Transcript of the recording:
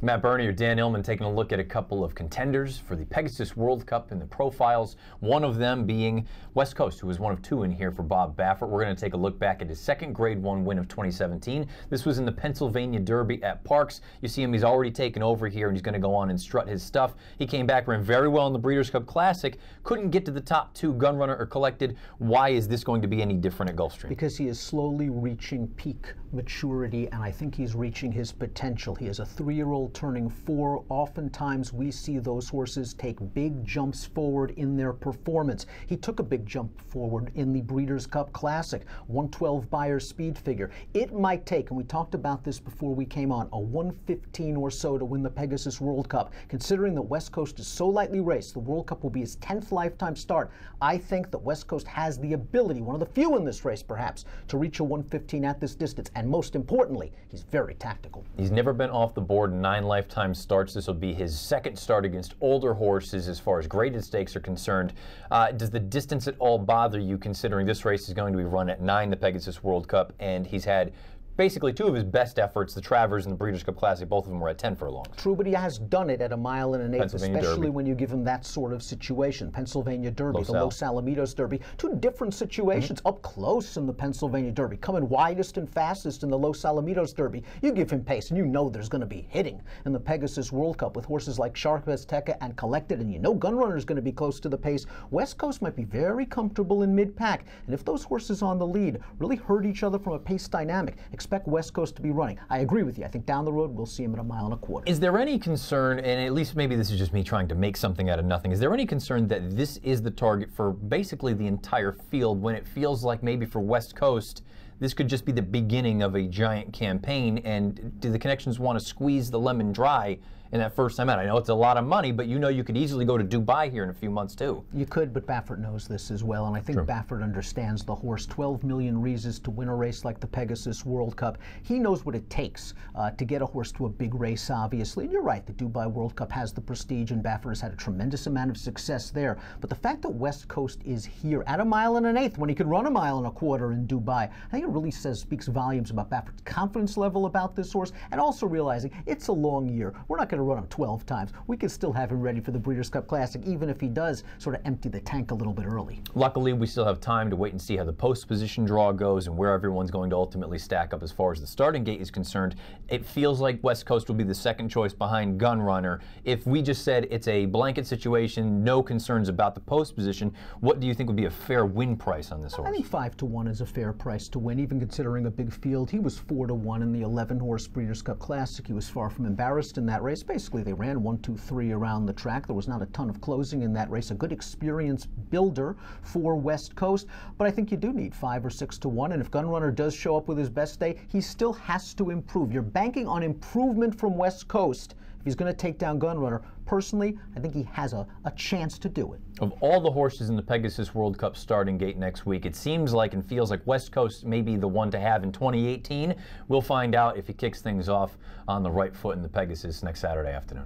Matt Bernier, Dan Illman taking a look at a couple of contenders for the Pegasus World Cup in the profiles, one of them being West Coast, who was one of two in here for Bob Baffert. We're going to take a look back at his second Grade 1 win of 2017. This was in the Pennsylvania Derby at Parks. You see him, he's already taken over here, and he's going to go on and strut his stuff. He came back, ran very well in the Breeders' Cup Classic, couldn't get to the top two, Gunrunner or Collected. Why is this going to be any different at Gulfstream? Because he is slowly reaching peak maturity, and I think he's reaching his potential. He is a 3-year-old turning 4. Oftentimes we see those horses take big jumps forward in their performance. He took a big jump forward in the Breeders' Cup Classic, 112 Beyer speed figure. It might take, and we talked about this before we came on, a 115 or so to win the Pegasus World Cup. Considering that West Coast is so lightly raced, the World Cup will be his 10th lifetime start. I think that West Coast has the ability, one of the few in this race perhaps, to reach a 115 at this distance, and most importantly, he's very tactical. He's never been off the board in 9 lifetime starts. This will be his second start against older horses as far as graded stakes are concerned. Does the distance at all bother you, considering this race is going to be run at 9, the Pegasus World Cup, and he's had basically 2 of his best efforts, the Travers and the Breeders' Cup Classic, both of them were at 10 furlongs. True, but he has done it at 1 1/8, especially when you give him that sort of situation. Pennsylvania Derby, the Los Alamitos Derby, 2 different situations. Up close in the Pennsylvania Derby, coming widest and fastest in the Los Alamitos Derby. You give him pace, and you know there's going to be hitting in the Pegasus World Cup with horses like Shark Azteca and Collected, and you know Gunrunner is going to be close to the pace. West Coast might be very comfortable in mid-pack, and if those horses on the lead really hurt each other from a pace dynamic, expect West Coast to be running. I agree with you. I think down the road we'll see him at 1 1/4. Is there any concern, and at least maybe this is just me trying to make something out of nothing, is there any concern that this is the target for basically the entire field when it feels like maybe for West Coast this could just be the beginning of a giant campaign, and do the connections want to squeeze the lemon dry in that first time out? I know it's a lot of money, but you know you could easily go to Dubai here in a few months too. You could, but Baffert knows this as well, and I think Baffert understands the horse. 12 million reasons to win a race like the Pegasus World Cup. He knows what it takes to get a horse to a big race, obviously. And you're right, the Dubai World Cup has the prestige, and Baffert has had a tremendous amount of success there. But the fact that West Coast is here at 1 1/8 when he could run 1 1/4 in Dubai, I think it really speaks volumes about Baffert's confidence level about this horse, and also realizing it's a long year. We're not going to run him 12 times. We can still have him ready for the Breeders' Cup Classic, even if he does sort of empty the tank a little bit early. Luckily, we still have time to wait and see how the post position draw goes and where everyone's going to ultimately stack up as far as the starting gate is concerned. It feels like West Coast will be the second choice behind Gunrunner. If we just said it's a blanket situation, no concerns about the post position, what do you think would be a fair win price on this horse? I think 5 to 1 is a fair price to win, even considering a big field. He was 4 to 1 in the 11-horse Breeders' Cup Classic. He was far from embarrassed in that race. Basically, they ran 1, 2, 3 around the track. There was not a ton of closing in that race. A good experience builder for West Coast, but I think you do need 5 or 6 to 1, and if Gunrunner does show up with his best day, he still has to improve. You're banking on improvement from West Coast if he's going to take down Gunrunner. Personally, I think he has a chance to do it. Of all the horses in the Pegasus World Cup starting gate next week, it seems like and feels like West Coast may be the one to have in 2018. We'll find out if he kicks things off on the right foot in the Pegasus next Saturday afternoon.